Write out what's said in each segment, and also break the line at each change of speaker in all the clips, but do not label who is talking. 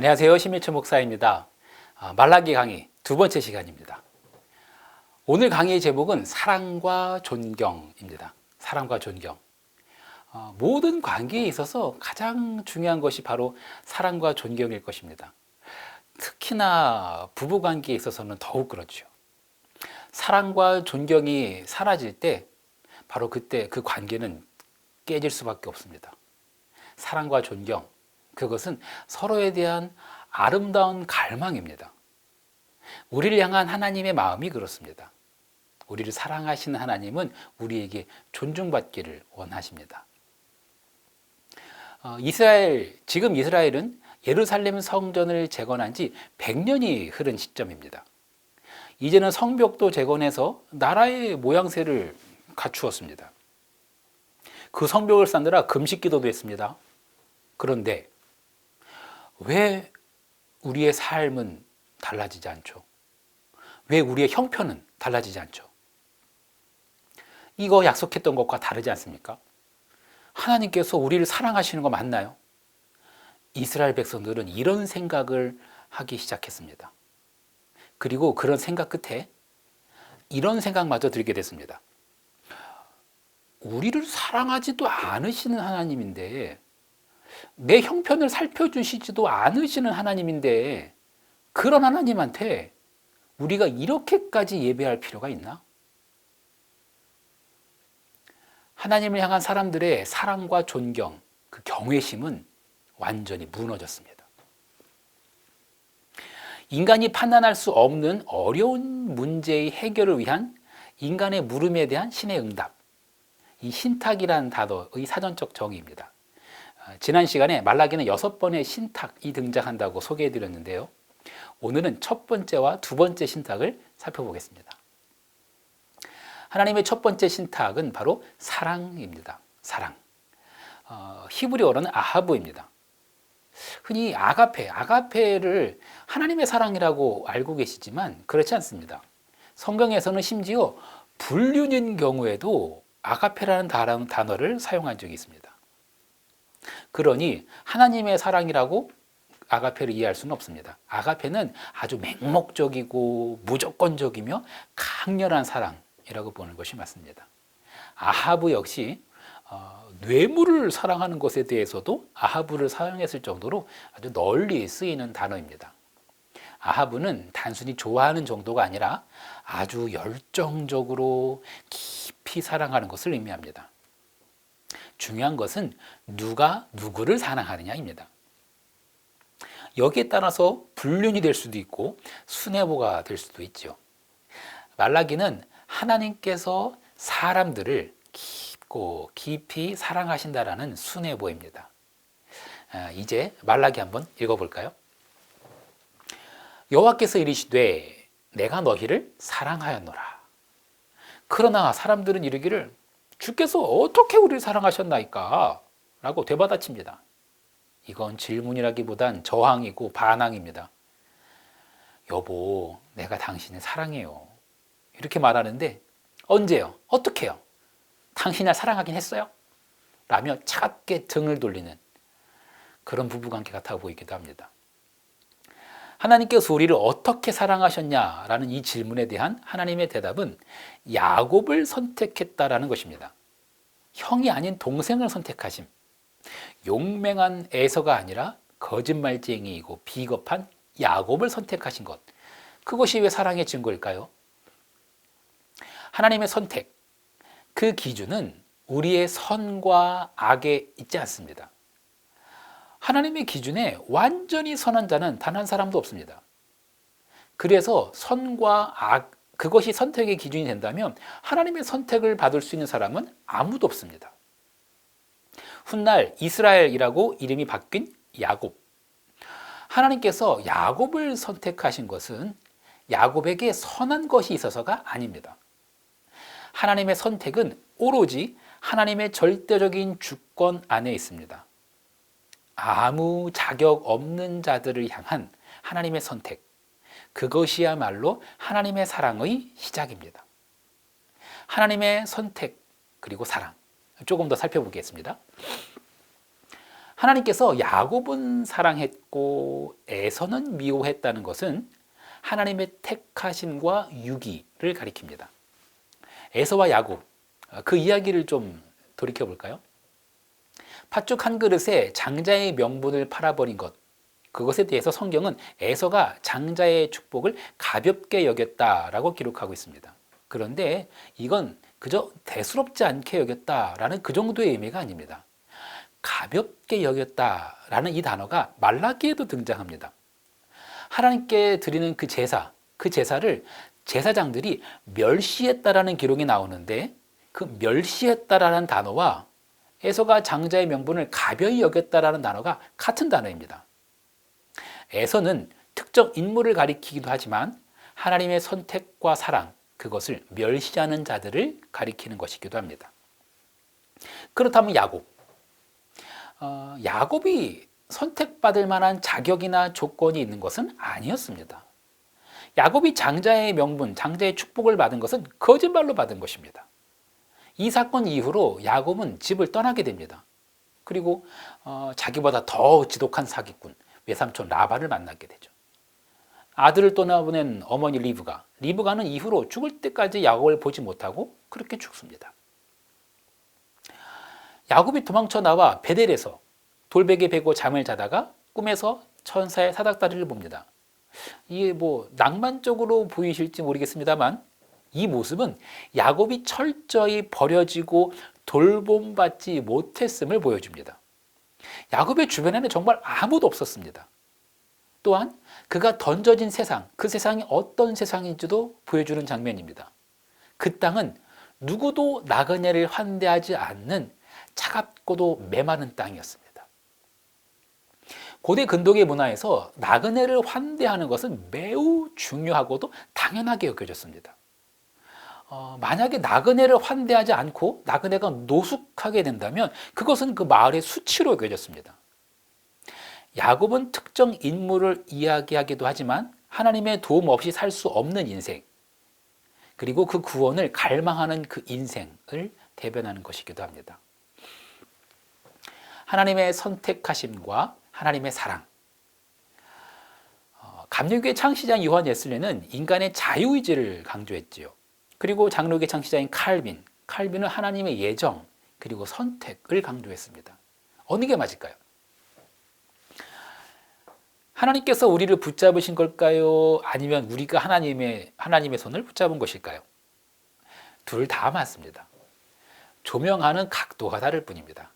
안녕하세요. 신민철 목사입니다. 말라기 강의 두 번째 시간입니다. 오늘 강의의 제목은 사랑과 존경입니다. 사랑과 존경. 모든 관계에 있어서 가장 중요한 것이 바로 사랑과 존경일 것입니다. 특히나 부부 관계에 있어서는 더욱 그렇죠. 사랑과 존경이 사라질 때 바로 그때 그 관계는 깨질 수밖에 없습니다. 사랑과 존경, 그것은 서로에 대한 아름다운 갈망입니다. 우리를 향한 하나님의 마음이 그렇습니다. 우리를 사랑하시는 하나님은 우리에게 존중받기를 원하십니다. 지금 이스라엘은 예루살렘 성전을 재건한 지 100년이 흐른 시점입니다. 이제는 성벽도 재건해서 나라의 모양새를 갖추었습니다. 그 성벽을 쌓느라 금식기도도 했습니다. 그런데 왜 우리의 삶은 달라지지 않죠? 왜 우리의 형편은 달라지지 않죠? 이거 약속했던 것과 다르지 않습니까? 하나님께서 우리를 사랑하시는 거 맞나요? 이스라엘 백성들은 이런 생각을 하기 시작했습니다. 그리고 그런 생각 끝에 이런 생각마저 들게 됐습니다. 우리를 사랑하지도 않으시는 하나님인데, 내 형편을 살펴주시지도 않으시는 하나님인데, 그런 하나님한테 우리가 이렇게까지 예배할 필요가 있나? 하나님을 향한 사람들의 사랑과 존경, 그 경외심은 완전히 무너졌습니다. 인간이 판단할 수 없는 어려운 문제의 해결을 위한 인간의 물음에 대한 신의 응답, 이 신탁이라는 단어의 사전적 정의입니다. 지난 시간에 말라기는 6번의 신탁이 등장한다고 소개해드렸는데요. 오늘은 첫 번째와 두 번째 신탁을 살펴보겠습니다. 하나님의 첫 번째 신탁은 바로 사랑입니다. 사랑. 히브리어로는 아하브입니다. 흔히 아가페를 하나님의 사랑이라고 알고 계시지만 그렇지 않습니다. 성경에서는 심지어 불륜인 경우에도 아가페라는 단어를 사용한 적이 있습니다. 그러니 하나님의 사랑이라고 아가페를 이해할 수는 없습니다. 아가페는 아주 맹목적이고 무조건적이며 강렬한 사랑이라고 보는 것이 맞습니다. 아하브 역시 뇌물을 사랑하는 것에 대해서도 아하브를 사용했을 정도로 아주 널리 쓰이는 단어입니다. 아하브는 단순히 좋아하는 정도가 아니라 아주 열정적으로 깊이 사랑하는 것을 의미합니다. 중요한 것은 누가 누구를 사랑하느냐입니다. 여기에 따라서 불륜이 될 수도 있고 순애보가 될 수도 있죠. 말라기는 하나님께서 사람들을 깊이 사랑하신다라는 순애보입니다. 이제 말라기 한번 읽어볼까요? 여호와께서 이르시되 내가 너희를 사랑하였노라. 그러나 사람들은 이르기를 주께서 어떻게 우리를 사랑하셨나이까? 라고 되받아칩니다. 이건 질문이라기보단 저항이고 반항입니다. 여보, 내가 당신을 사랑해요. 이렇게 말하는데 언제요? 어떻게요? 당신이 날 사랑하긴 했어요? 라며 차갑게 등을 돌리는 그런 부부관계 같아 보이기도 합니다. 하나님께서 우리를 어떻게 사랑하셨냐라는 이 질문에 대한 하나님의 대답은 야곱을 선택했다라는 것입니다. 형이 아닌 동생을 선택하심. 용맹한 에서가 아니라 거짓말쟁이이고 비겁한 야곱을 선택하신 것. 그것이 왜 사랑의 증거일까요? 하나님의 선택, 그 기준은 우리의 선과 악에 있지 않습니다. 하나님의 기준에 완전히 선한 자는 단 한 사람도 없습니다. 그래서 선과 악, 그것이 선택의 기준이 된다면 하나님의 선택을 받을 수 있는 사람은 아무도 없습니다. 훗날 이스라엘이라고 이름이 바뀐 야곱. 하나님께서 야곱을 선택하신 것은 야곱에게 선한 것이 있어서가 아닙니다. 하나님의 선택은 오로지 하나님의 절대적인 주권 안에 있습니다. 아무 자격 없는 자들을 향한 하나님의 선택, 그것이야말로 하나님의 사랑의 시작입니다. 하나님의 선택 그리고 사랑, 조금 더 살펴보겠습니다. 하나님께서 야곱은 사랑했고 에서는 미워했다는 것은 하나님의 택하심과 유기를 가리킵니다. 에서와 야곱, 그 이야기를 좀 돌이켜 볼까요? 팥죽 한 그릇에 장자의 명분을 팔아버린 것, 그것에 대해서 성경은 에서가 장자의 축복을 가볍게 여겼다라고 기록하고 있습니다. 그런데 이건 그저 대수롭지 않게 여겼다라는 그 정도의 의미가 아닙니다. 가볍게 여겼다라는 이 단어가 말라기에도 등장합니다. 하나님께 드리는 그 제사를 제사장들이 멸시했다라는 기록이 나오는데 그 멸시했다라는 단어와 에서가 장자의 명분을 가벼이 여겼다라는 단어가 같은 단어입니다. 에서는 특정 인물을 가리키기도 하지만 하나님의 선택과 사랑, 그것을 멸시하는 자들을 가리키는 것이기도 합니다. 그렇다면 야곱이 선택받을 만한 자격이나 조건이 있는 것은 아니었습니다. 야곱이 장자의 명분, 장자의 축복을 받은 것은 거짓말로 받은 것입니다. 이 사건 이후로 야곱은 집을 떠나게 됩니다. 그리고 자기보다 더 지독한 사기꾼, 외삼촌 라반을 만나게 되죠. 아들을 떠나보낸 어머니 리브가는 이후로 죽을 때까지 야곱을 보지 못하고 그렇게 죽습니다. 야곱이 도망쳐 나와 베델에서 돌베개 베고 잠을 자다가 꿈에서 천사의 사닥다리를 봅니다. 이게 낭만적으로 보이실지 모르겠습니다만 이 모습은 야곱이 철저히 버려지고 돌봄받지 못했음을 보여줍니다. 야곱의 주변에는 정말 아무도 없었습니다. 또한 그가 던져진 세상, 그 세상이 어떤 세상인지도 보여주는 장면입니다. 그 땅은 누구도 나그네를 환대하지 않는 차갑고도 메마른 땅이었습니다. 고대 근동의 문화에서 나그네를 환대하는 것은 매우 중요하고도 당연하게 여겨졌습니다. 만약에 나그네를 환대하지 않고 나그네가 노숙하게 된다면 그것은 그 마을의 수치로 여겨졌습니다. 야곱은 특정 인물을 이야기하기도 하지만 하나님의 도움 없이 살 수 없는 인생, 그리고 그 구원을 갈망하는 그 인생을 대변하는 것이기도 합니다. 하나님의 선택하심과 하나님의 사랑. 감리교의 창시자인 요한 웨슬리는 인간의 자유의지를 강조했지요. 그리고 장로교의 창시자인 칼빈은 하나님의 예정 그리고 선택을 강조했습니다. 어느 게 맞을까요? 하나님께서 우리를 붙잡으신 걸까요? 아니면 우리가 하나님의 손을 붙잡은 것일까요? 둘 다 맞습니다. 조명하는 각도가 다를 뿐입니다.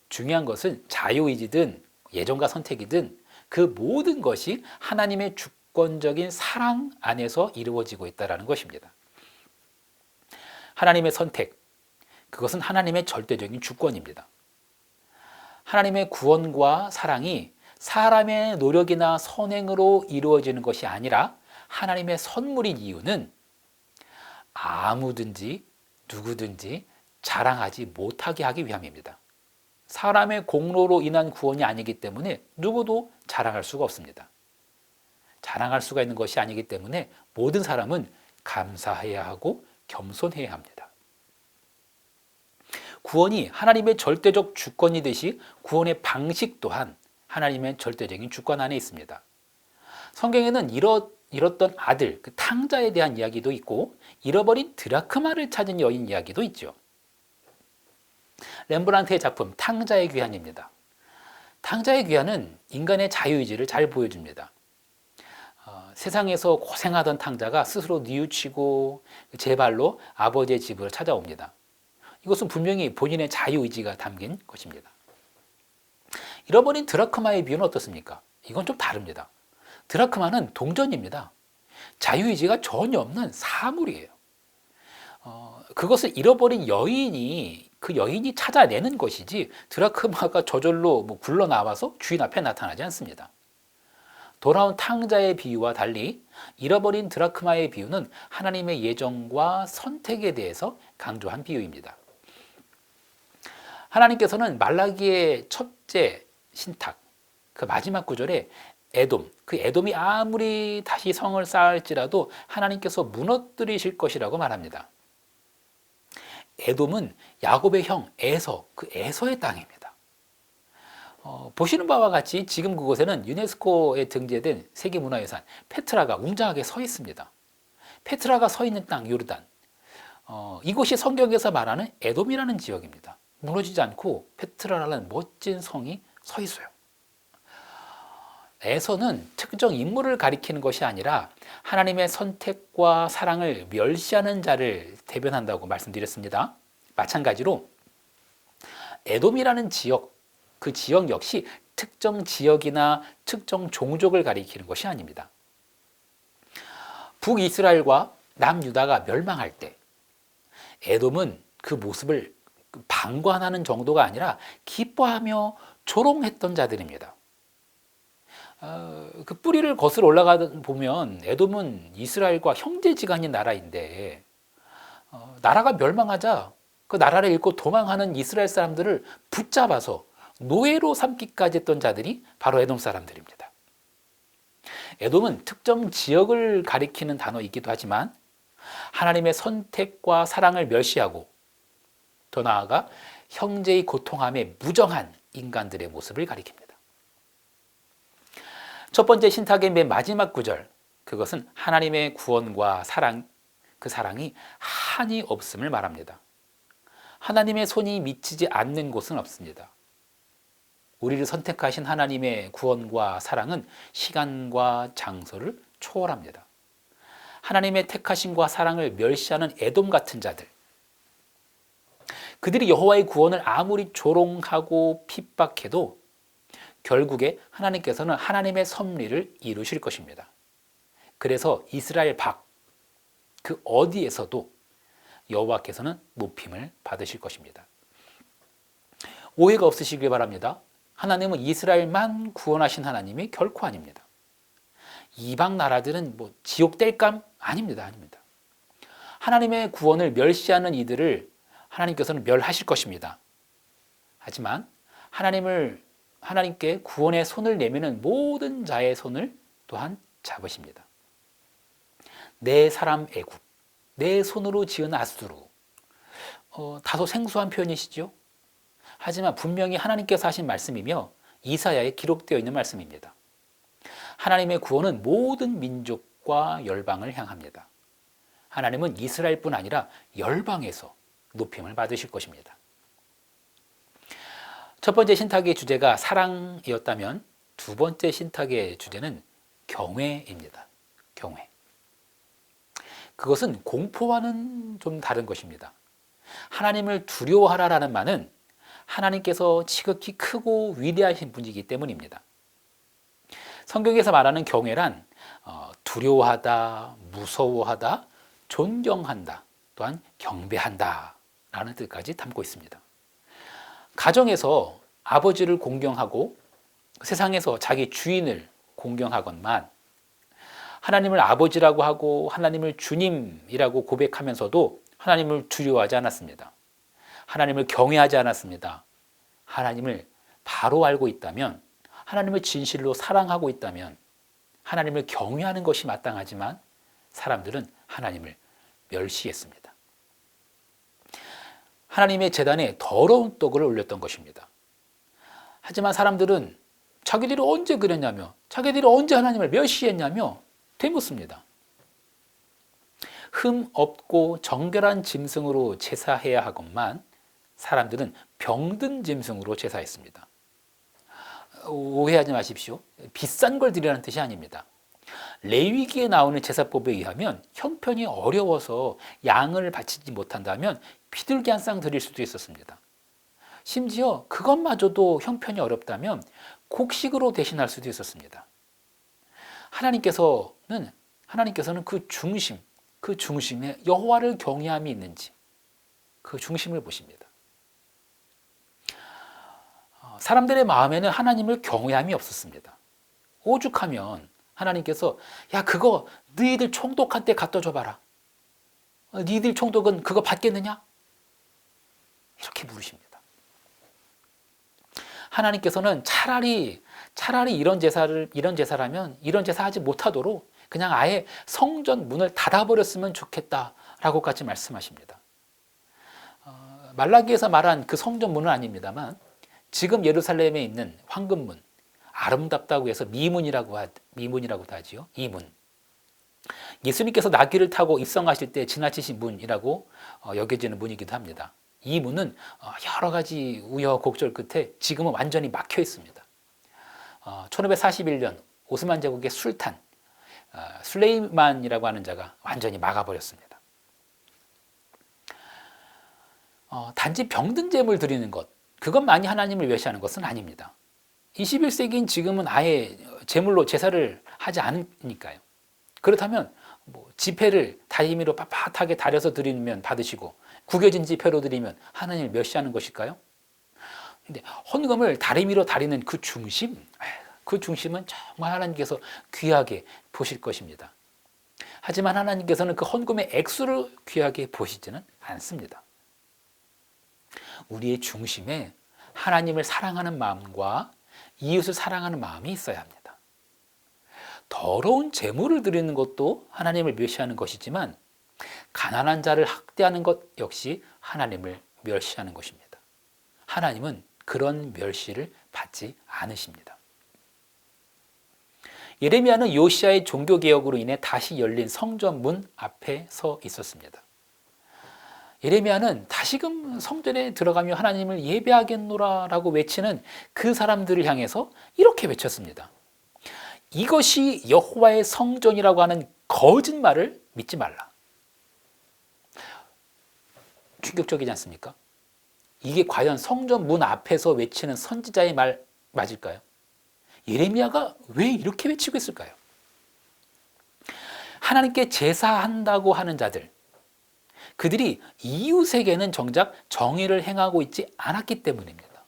중요한 것은 자유의지든 예정과 선택이든 그 모든 것이 하나님의 주권적인 사랑 안에서 이루어지고 있다는 것입니다. 하나님의 선택, 그것은 하나님의 절대적인 주권입니다. 하나님의 구원과 사랑이 사람의 노력이나 선행으로 이루어지는 것이 아니라 하나님의 선물인 이유는 아무든지 누구든지 자랑하지 못하게 하기 위함입니다. 사람의 공로로 인한 구원이 아니기 때문에 누구도 자랑할 수가 없습니다. 자랑할 수가 있는 것이 아니기 때문에 모든 사람은 감사해야 하고 겸손해야 합니다. 구원이 하나님의 절대적 주권이듯이 구원의 방식 또한 하나님의 절대적인 주권 안에 있습니다. 성경에는 잃었던 아들, 그 탕자에 대한 이야기도 있고 잃어버린 드라크마를 찾은 여인 이야기도 있죠. 렘브란트의 작품 탕자의 귀환입니다. 탕자의 귀환은 인간의 자유의지를 잘 보여줍니다. 세상에서 고생하던 탕자가 스스로 뉘우치고 제 발로 아버지의 집을 찾아옵니다. 이것은 분명히 본인의 자유의지가 담긴 것입니다. 잃어버린 드라크마의 비유는 어떻습니까? 이건 좀 다릅니다. 드라크마는 동전입니다. 자유의지가 전혀 없는 사물이에요. 그것을 잃어버린 그 여인이 찾아내는 것이지 드라크마가 저절로 굴러 나와서 주인 앞에 나타나지 않습니다. 돌아온 탕자의 비유와 달리 잃어버린 드라크마의 비유는 하나님의 예정과 선택에 대해서 강조한 비유입니다. 하나님께서는 말라기의 첫째 신탁, 그 마지막 구절에 그 에돔이 아무리 다시 성을 쌓을지라도 하나님께서 무너뜨리실 것이라고 말합니다. 에돔은 야곱의 형 에서, 그 에서의 땅입니다. 보시는 바와 같이 지금 그곳에는 유네스코에 등재된 세계문화유산 페트라가 웅장하게 서 있습니다. 페트라가 서 있는 땅 요르단, 이곳이 성경에서 말하는 에돔이라는 지역입니다. 무너지지 않고 페트라라는 멋진 성이 서 있어요. 에서는 특정 인물을 가리키는 것이 아니라 하나님의 선택과 사랑을 멸시하는 자를 대변한다고 말씀드렸습니다. 마찬가지로 에돔이라는 지역, 그 지역 역시 특정 지역이나 특정 종족을 가리키는 것이 아닙니다. 북이스라엘과 남유다가 멸망할 때 에돔은 그 모습을 방관하는 정도가 아니라 기뻐하며 조롱했던 자들입니다. 그 뿌리를 거슬러 올라가 보면 에돔은 이스라엘과 형제지간인 나라인데 나라가 멸망하자 그 나라를 잃고 도망하는 이스라엘 사람들을 붙잡아서 노예로 삼기까지 했던 자들이 바로 에돔 사람들입니다. 에돔은 특정 지역을 가리키는 단어이기도 하지만 하나님의 선택과 사랑을 멸시하고 더 나아가 형제의 고통함에 무정한 인간들의 모습을 가리킵니다. 첫 번째 신탁의 맨 마지막 구절, 그것은 하나님의 구원과 사랑, 그 사랑이 한이 없음을 말합니다. 하나님의 손이 미치지 않는 곳은 없습니다. 우리를 선택하신 하나님의 구원과 사랑은 시간과 장소를 초월합니다. 하나님의 택하심과 사랑을 멸시하는 에돔 같은 자들, 그들이 여호와의 구원을 아무리 조롱하고 핍박해도 결국에 하나님께서는 하나님의 섭리를 이루실 것입니다. 그래서 이스라엘 밖, 그 어디에서도 여호와께서는 높임을 받으실 것입니다. 오해가 없으시길 바랍니다. 하나님은 이스라엘만 구원하신 하나님이 결코 아닙니다. 이방 나라들은 지옥 뗄감? 아닙니다. 하나님의 구원을 멸시하는 이들을 하나님께서는 멸하실 것입니다. 하지만 하나님께 구원의 손을 내미는 모든 자의 손을 또한 잡으십니다. 내 사람 애굽, 내 손으로 지은 아수르, 다소 생소한 표현이시죠? 하지만 분명히 하나님께서 하신 말씀이며 이사야에 기록되어 있는 말씀입니다. 하나님의 구원은 모든 민족과 열방을 향합니다. 하나님은 이스라엘뿐 아니라 열방에서 높임을 받으실 것입니다. 첫 번째 신탁의 주제가 사랑이었다면 두 번째 신탁의 주제는 경외입니다. 경외. 그것은 공포와는 좀 다른 것입니다. 하나님을 두려워하라라는 말은 하나님께서 지극히 크고 위대하신 분이기 때문입니다. 성경에서 말하는 경외란 두려워하다, 무서워하다, 존경한다, 또한 경배한다 라는 뜻까지 담고 있습니다. 가정에서 아버지를 공경하고 세상에서 자기 주인을 공경하건만 하나님을 아버지라고 하고 하나님을 주님이라고 고백하면서도 하나님을 두려워하지 않았습니다. 하나님을 경외하지 않았습니다. 하나님을 바로 알고 있다면, 하나님을 진실로 사랑하고 있다면 하나님을 경외하는 것이 마땅하지만 사람들은 하나님을 멸시했습니다. 하나님의 제단에 더러운 떡을 올렸던 것입니다. 하지만 사람들은 자기들이 언제 그랬냐며, 자기들이 언제 하나님을 멸시했냐며 되묻습니다. 흠 없고 정결한 짐승으로 제사해야 하건만 사람들은 병든 짐승으로 제사했습니다. 오해하지 마십시오. 비싼 걸 드리라는 뜻이 아닙니다. 레위기에 나오는 제사법에 의하면 형편이 어려워서 양을 바치지 못한다면 비둘기 한 쌍 드릴 수도 있었습니다. 심지어 그것마저도 형편이 어렵다면 곡식으로 대신할 수도 있었습니다. 하나님께서는 그 중심에 여호와를 경외함이 있는지 그 중심을 보십니다. 사람들의 마음에는 하나님을 경외함이 없었습니다. 오죽하면 하나님께서 야 그거 너희들 총독한테 갖다 줘봐라. 너희들 총독은 그거 받겠느냐? 이렇게 물으십니다. 하나님께서는 차라리 이런 제사라면 이런 제사하지 못하도록 그냥 아예 성전 문을 닫아버렸으면 좋겠다라고까지 말씀하십니다. 말라기에서 말한 그 성전 문은 아닙니다만 지금 예루살렘에 있는 황금문, 아름답다고 해서 미문이라고도 하지요. 이 문. 예수님께서 나귀를 타고 입성하실 때 지나치신 문이라고 여겨지는 문이기도 합니다. 이 문은 여러 가지 우여곡절 끝에 지금은 완전히 막혀 있습니다. 1541년 오스만 제국의 술탄 술레이만이라고 하는 자가 완전히 막아버렸습니다. 단지 병든 제물 드리는 것, 그것만이 하나님을 멸시하는 것은 아닙니다. 21세기인 지금은 아예 제물로 제사를 하지 않으니까요. 그렇다면 지폐를 다리미로 빳빳하게 다려서 드리면 받으시고 구겨진 지폐로 드리면 하나님을 멸시하는 것일까요? 근데 헌금을 다리미로 다리는 그 중심은 정말 하나님께서 귀하게 보실 것입니다. 하지만 하나님께서는 그 헌금의 액수를 귀하게 보시지는 않습니다. 우리의 중심에 하나님을 사랑하는 마음과 이웃을 사랑하는 마음이 있어야 합니다. 더러운 재물을 드리는 것도 하나님을 멸시하는 것이지만 가난한 자를 학대하는 것 역시 하나님을 멸시하는 것입니다. 하나님은 그런 멸시를 받지 않으십니다. 예레미야는 요시야의 종교개혁으로 인해 다시 열린 성전 문 앞에 서 있었습니다. 예레미야는 다시금 성전에 들어가며 하나님을 예배하겠노라 라고 외치는 그 사람들을 향해서 이렇게 외쳤습니다. 이것이 여호와의 성전이라고 하는 거짓말을 믿지 말라. 충격적이지 않습니까? 이게 과연 성전 문 앞에서 외치는 선지자의 말 맞을까요? 예레미야가 왜 이렇게 외치고 있을까요? 하나님께 제사한다고 하는 자들, 그들이 이웃에게는 정작 정의를 행하고 있지 않았기 때문입니다.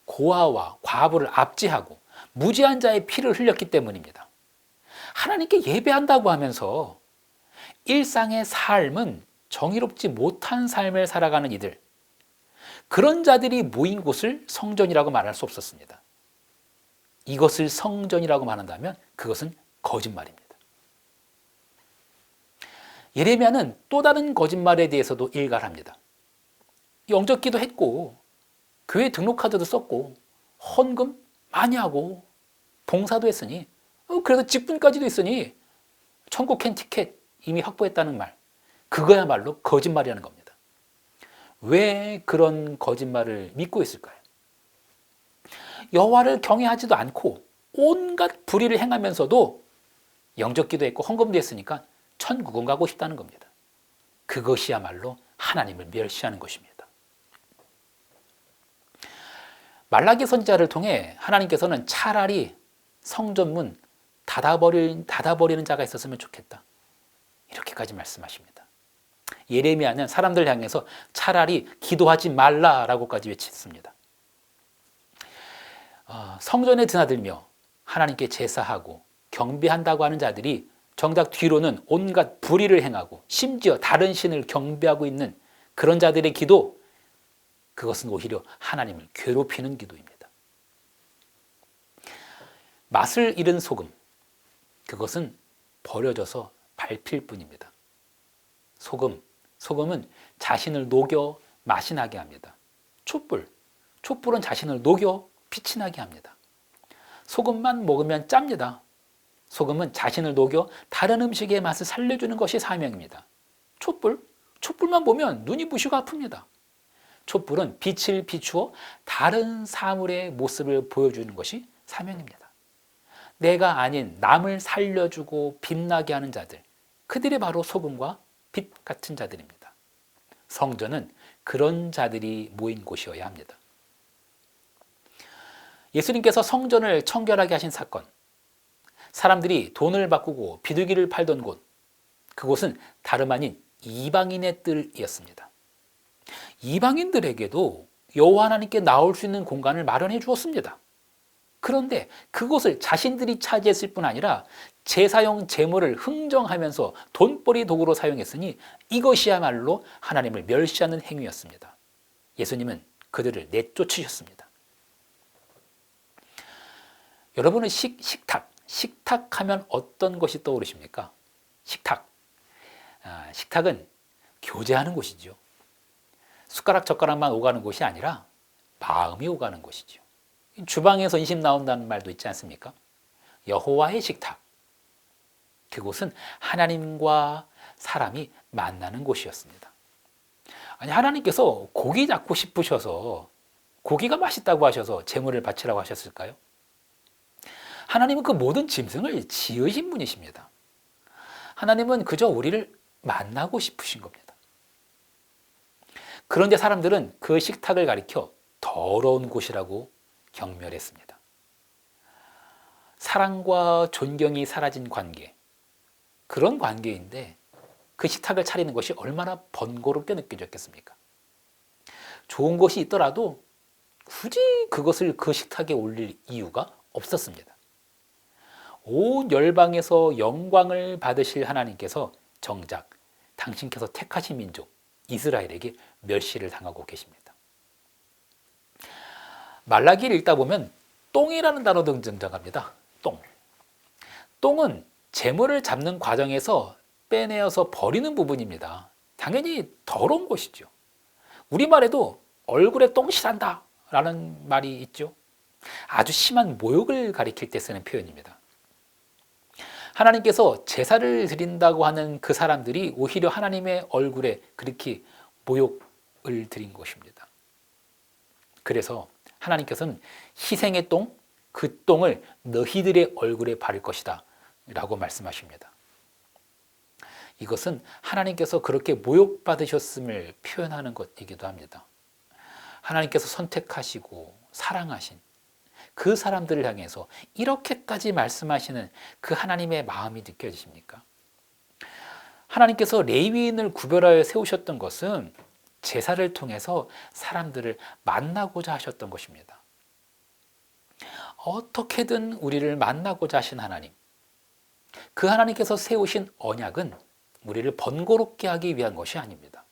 고아와 과부를 압제하고 무지한 자의 피를 흘렸기 때문입니다. 하나님께 예배한다고 하면서 일상의 삶은 정의롭지 못한 삶을 살아가는 이들, 그런 자들이 모인 곳을 성전이라고 말할 수 없었습니다. 이것을 성전이라고 말한다면 그것은 거짓말입니다. 예레미야는 또 다른 거짓말에 대해서도 일갈합니다. 영접기도 했고 교회 등록카드도 썼고 헌금 많이 하고 봉사도 했으니 그래서 직분까지도 있으니 천국행 티켓 이미 확보했다는 말, 그거야말로 거짓말이라는 겁니다. 왜 그런 거짓말을 믿고 있을까요? 여호와를 경외하지도 않고 온갖 불의를 행하면서도 영접기도 했고 헌금도 했으니까 천국은 가고 싶다는 겁니다. 그것이야말로 하나님을 멸시하는 것입니다. 말라기 선지자를 통해 하나님께서는 차라리 성전문 닫아버리는 자가 있었으면 좋겠다, 이렇게까지 말씀하십니다. 예레미야는 사람들 향해서 차라리 기도하지 말라라고까지 외쳤습니다. 성전에 드나들며 하나님께 제사하고 경배한다고 하는 자들이 정작 뒤로는 온갖 불의를 행하고 심지어 다른 신을 경배하고 있는 그런 자들의 기도, 그것은 오히려 하나님을 괴롭히는 기도입니다. 맛을 잃은 소금, 그것은 버려져서 밟힐 뿐입니다. 소금은 자신을 녹여 맛이 나게 합니다. 촛불은 자신을 녹여 빛이 나게 합니다. 소금만 먹으면 짭니다. 소금은 자신을 녹여 다른 음식의 맛을 살려주는 것이 사명입니다. 촛불만 보면 눈이 부시고 아픕니다. 촛불은 빛을 비추어 다른 사물의 모습을 보여주는 것이 사명입니다. 내가 아닌 남을 살려주고 빛나게 하는 자들, 그들이 바로 소금과 빛 같은 자들입니다. 성전은 그런 자들이 모인 곳이어야 합니다. 예수님께서 성전을 청결하게 하신 사건, 사람들이 돈을 바꾸고 비둘기를 팔던 곳, 그곳은 다름 아닌 이방인의 뜰이었습니다. 이방인들에게도 여호와 하나님께 나올 수 있는 공간을 마련해 주었습니다. 그런데 그것을 자신들이 차지했을 뿐 아니라 제사용 제물을 흥정하면서 돈벌이 도구로 사용했으니 이것이야말로 하나님을 멸시하는 행위였습니다. 예수님은 그들을 내쫓으셨습니다. 여러분은 식탁하면 어떤 것이 떠오르십니까? 식탁은 교제하는 곳이죠. 숟가락 젓가락만 오가는 곳이 아니라 마음이 오가는 곳이죠. 주방에서 인심 나온다는 말도 있지 않습니까? 여호와의 식탁. 그곳은 하나님과 사람이 만나는 곳이었습니다. 아니, 하나님께서 고기 잡고 싶으셔서 고기가 맛있다고 하셔서 제물을 바치라고 하셨을까요? 하나님은 그 모든 짐승을 지으신 분이십니다. 하나님은 그저 우리를 만나고 싶으신 겁니다. 그런데 사람들은 그 식탁을 가리켜 더러운 곳이라고 경멸했습니다. 사랑과 존경이 사라진 관계, 그런 관계인데 그 식탁을 차리는 것이 얼마나 번거롭게 느껴졌겠습니까? 좋은 것이 있더라도 굳이 그것을 그 식탁에 올릴 이유가 없었습니다. 온 열방에서 영광을 받으실 하나님께서 정작 당신께서 택하신 민족 이스라엘에게 멸시를 당하고 계십니다. 말라기를 읽다 보면 똥이라는 단어도 등장합니다. 똥. 똥은 재물을 잡는 과정에서 빼내어서 버리는 부분입니다. 당연히 더러운 것이죠. 우리말에도 얼굴에 똥칠한다 라는 말이 있죠. 아주 심한 모욕을 가리킬 때 쓰는 표현입니다. 하나님께서 제사를 드린다고 하는 그 사람들이 오히려 하나님의 얼굴에 그렇게 모욕을 드린 것입니다. 그래서 하나님께서는 희생의 똥, 그 똥을 너희들의 얼굴에 바를 것이다 라고 말씀하십니다. 이것은 하나님께서 그렇게 모욕받으셨음을 표현하는 것이기도 합니다. 하나님께서 선택하시고 사랑하신 그 사람들을 향해서 이렇게까지 말씀하시는 그 하나님의 마음이 느껴지십니까? 하나님께서 레위인을 구별하여 세우셨던 것은 제사를 통해서 사람들을 만나고자 하셨던 것입니다. 어떻게든 우리를 만나고자 하신 하나님, 그 하나님께서 세우신 언약은 우리를 번거롭게 하기 위한 것이 아닙니다.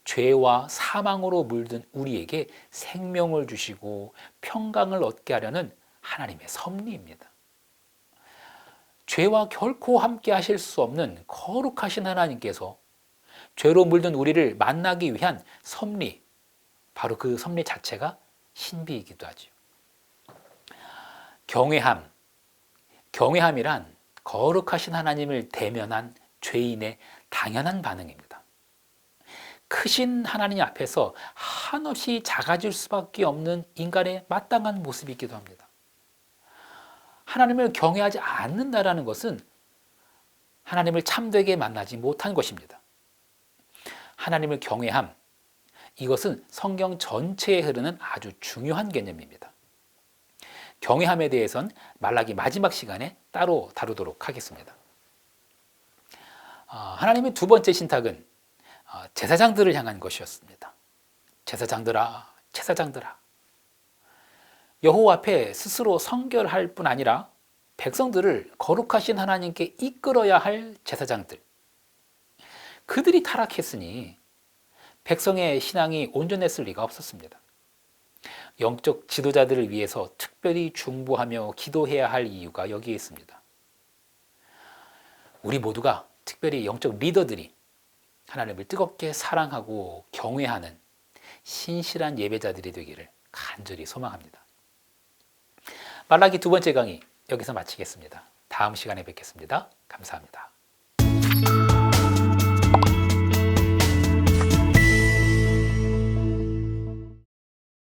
죄와 사망으로 물든 우리에게 생명을 주시고 평강을 얻게 하려는 하나님의 섭리입니다. 죄와 결코 함께 하실 수 없는 거룩하신 하나님께서 죄로 물든 우리를 만나기 위한 섭리, 바로 그 섭리 자체가 신비이기도 하죠. 경외함이란 거룩하신 하나님을 대면한 죄인의 당연한 반응입니다. 크신 하나님 앞에서 한없이 작아질 수밖에 없는 인간의 마땅한 모습이기도 합니다. 하나님을 경외하지 않는다라는 것은 하나님을 참되게 만나지 못한 것입니다. 하나님을 경외함, 이것은 성경 전체에 흐르는 아주 중요한 개념입니다. 경외함에 대해서는 말라기 마지막 시간에 따로 다루도록 하겠습니다. 하나님의 두 번째 신탁은 제사장들을 향한 것이었습니다. 제사장들아, 제사장들아. 여호와 앞에 스스로 성결할 뿐 아니라 백성들을 거룩하신 하나님께 이끌어야 할 제사장들. 그들이 타락했으니 백성의 신앙이 온전했을 리가 없었습니다. 영적 지도자들을 위해서 특별히 중보하며 기도해야 할 이유가 여기에 있습니다. 우리 모두가 특별히 영적 리더들이 하나님을 뜨겁게 사랑하고 경외하는 신실한 예배자들이 되기를 간절히 소망합니다. 말라기 두 번째 강의 여기서 마치겠습니다. 다음 시간에 뵙겠습니다. 감사합니다.